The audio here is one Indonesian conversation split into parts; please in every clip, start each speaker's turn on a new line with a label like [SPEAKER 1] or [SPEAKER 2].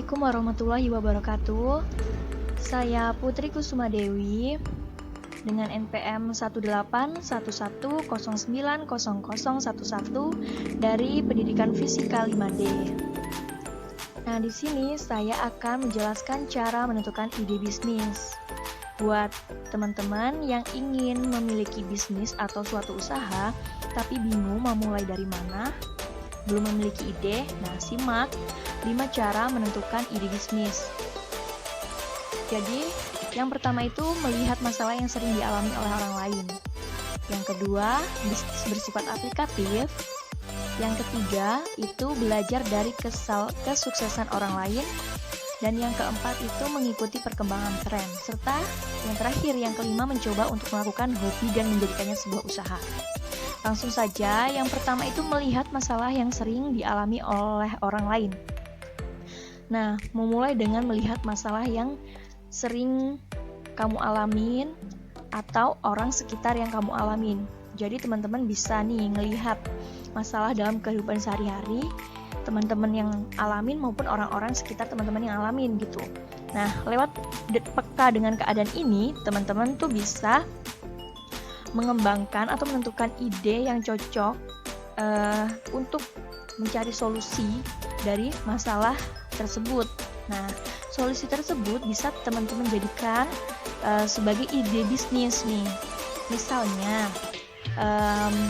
[SPEAKER 1] Assalamualaikum warahmatullahi wabarakatuh. Saya Putri Kusuma Dewi dengan NPM 18110900011 dari Pendidikan Fisika 5D. Nah, di sini saya akan menjelaskan cara menentukan ide bisnis. Buat teman-teman yang ingin memiliki bisnis atau suatu usaha, tapi bingung mau mulai dari mana, belum memiliki ide, nah simak 5 cara menentukan ide bisnis. Jadi, yang pertama itu melihat masalah yang sering dialami oleh orang lain. Yang kedua, bisnis bersifat aplikatif. Yang ketiga, itu belajar dari kesuksesan orang lain. Dan yang keempat itu mengikuti perkembangan tren. Serta yang terakhir, yang kelima, mencoba untuk melakukan hobi dan menjadikannya sebuah usaha. Langsung saja, yang pertama itu melihat masalah yang sering dialami oleh orang lain. Nah, memulai dengan melihat masalah yang sering kamu alamin atau orang sekitar yang kamu alamin. Jadi teman-teman bisa nih ngelihat masalah dalam kehidupan sehari-hari teman-teman yang alamin maupun orang-orang sekitar teman-teman yang alamin gitu. Nah, lewat peka dengan keadaan ini, teman-teman tuh bisa mengembangkan atau menentukan ide yang cocok untuk mencari solusi dari masalah tersebut. Nah, solusi tersebut bisa teman-teman jadikan sebagai ide bisnis nih. Misalnya,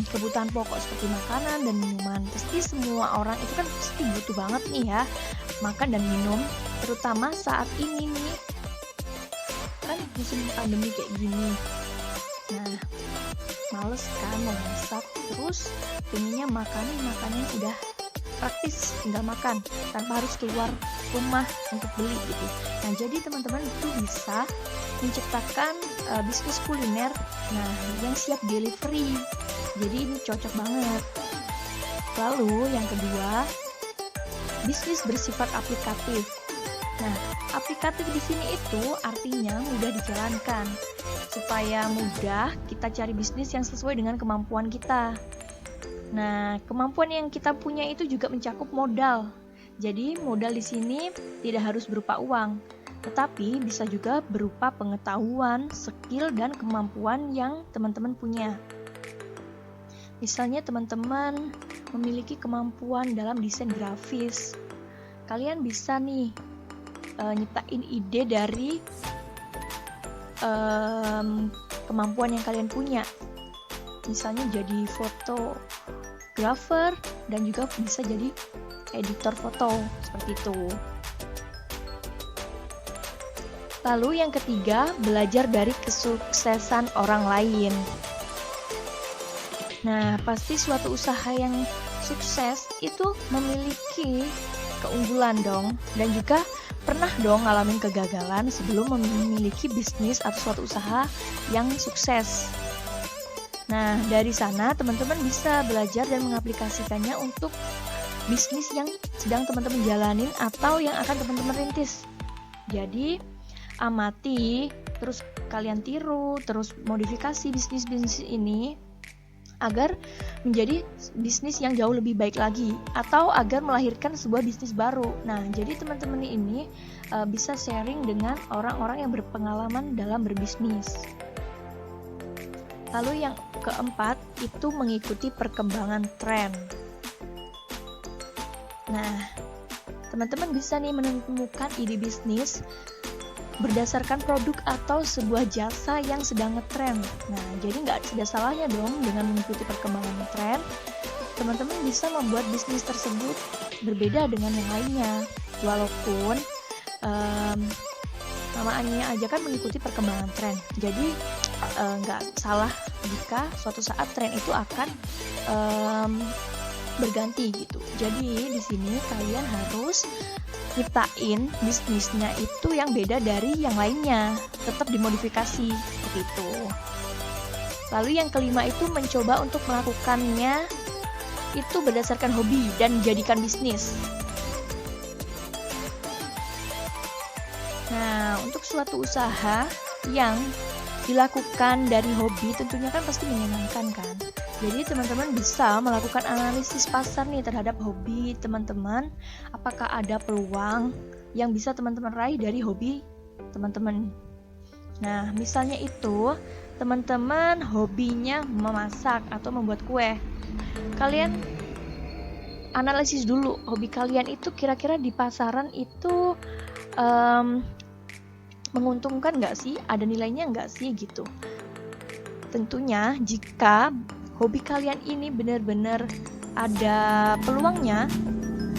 [SPEAKER 1] kebutuhan pokok seperti makanan dan minuman. Pasti semua orang itu kan pasti butuh banget nih ya, makan dan minum. Terutama saat ini nih, kan musim pandemi kayak gini. Nah, males kan mau masak, terus pengennya makanan udah praktis, tinggal makan tanpa harus keluar rumah untuk beli gitu. Nah, jadi teman-teman itu bisa menciptakan bisnis kuliner yang siap delivery. Jadi ini cocok banget. Lalu yang kedua, bisnis bersifat aplikatif. Nah, aplikatif di sini itu artinya mudah dijalankan. Supaya mudah kita cari bisnis yang sesuai dengan kemampuan kita. Nah, kemampuan yang kita punya itu juga mencakup modal. Jadi, modal di sini tidak harus berupa uang, tetapi bisa juga berupa pengetahuan, skill, dan kemampuan yang teman-teman punya. Misalnya teman-teman memiliki kemampuan dalam desain grafis. Kalian bisa nih nyiptain ide dari kemampuan yang kalian punya. Misalnya jadi fotografer dan juga bisa jadi editor foto, seperti itu. Lalu yang ketiga, belajar dari kesuksesan orang lain. Nah, pasti suatu usaha yang sukses itu memiliki keunggulan dong, dan juga pernah dong ngalamin kegagalan sebelum memiliki bisnis atau suatu usaha yang sukses. Nah, dari sana teman-teman bisa belajar dan mengaplikasikannya untuk bisnis yang sedang teman-teman jalanin atau yang akan teman-teman rintis. Jadi, amati, terus kalian tiru, terus modifikasi bisnis-bisnis ini agar menjadi bisnis yang jauh lebih baik lagi atau agar melahirkan sebuah bisnis baru. Nah, jadi teman-teman ini bisa sharing dengan orang-orang yang berpengalaman dalam berbisnis. Lalu yang keempat itu mengikuti perkembangan tren. Nah, teman-teman bisa nih menemukan ide bisnis berdasarkan produk atau sebuah jasa yang sedang ngetren. Nah, jadi nggak ada salahnya dong dengan mengikuti perkembangan tren. Teman-teman bisa membuat bisnis tersebut berbeda dengan yang lainnya. Walaupun namaannya aja kan mengikuti perkembangan tren. Jadi nggak salah jika suatu saat tren itu akan berganti gitu. Jadi di sini kalian harus nyiptain bisnisnya itu yang beda dari yang lainnya, tetap dimodifikasi seperti itu. Lalu yang kelima itu mencoba untuk melakukannya itu berdasarkan hobi dan menjadikan bisnis. Nah, untuk suatu usaha yang dilakukan dari hobi tentunya kan pasti menyenangkan kan. Jadi teman-teman bisa melakukan analisis pasar nih terhadap hobi teman-teman. Apakah ada peluang yang bisa teman-teman raih dari hobi teman-teman. Nah, misalnya itu teman-teman hobinya memasak atau membuat kue. Kalian analisis dulu hobi kalian itu kira-kira di pasaran itu menguntungkan nggak sih? Ada nilainya nggak sih gitu? Tentunya jika hobi kalian ini benar-benar ada peluangnya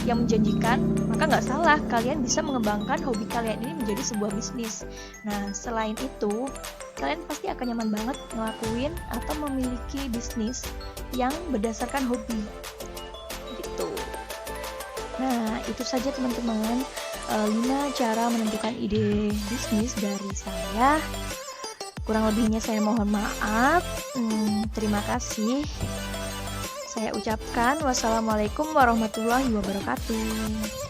[SPEAKER 1] yang menjanjikan, maka nggak salah kalian bisa mengembangkan hobi kalian ini menjadi sebuah bisnis. Nah, selain itu, kalian pasti akan nyaman banget ngelakuin atau memiliki bisnis yang berdasarkan hobi. Gitu. Nah, itu saja teman-teman, 5 cara menentukan ide bisnis dari saya. Kurang lebihnya saya mohon maaf. Terima kasih. Saya ucapkan wassalamualaikum warahmatullahi wabarakatuh.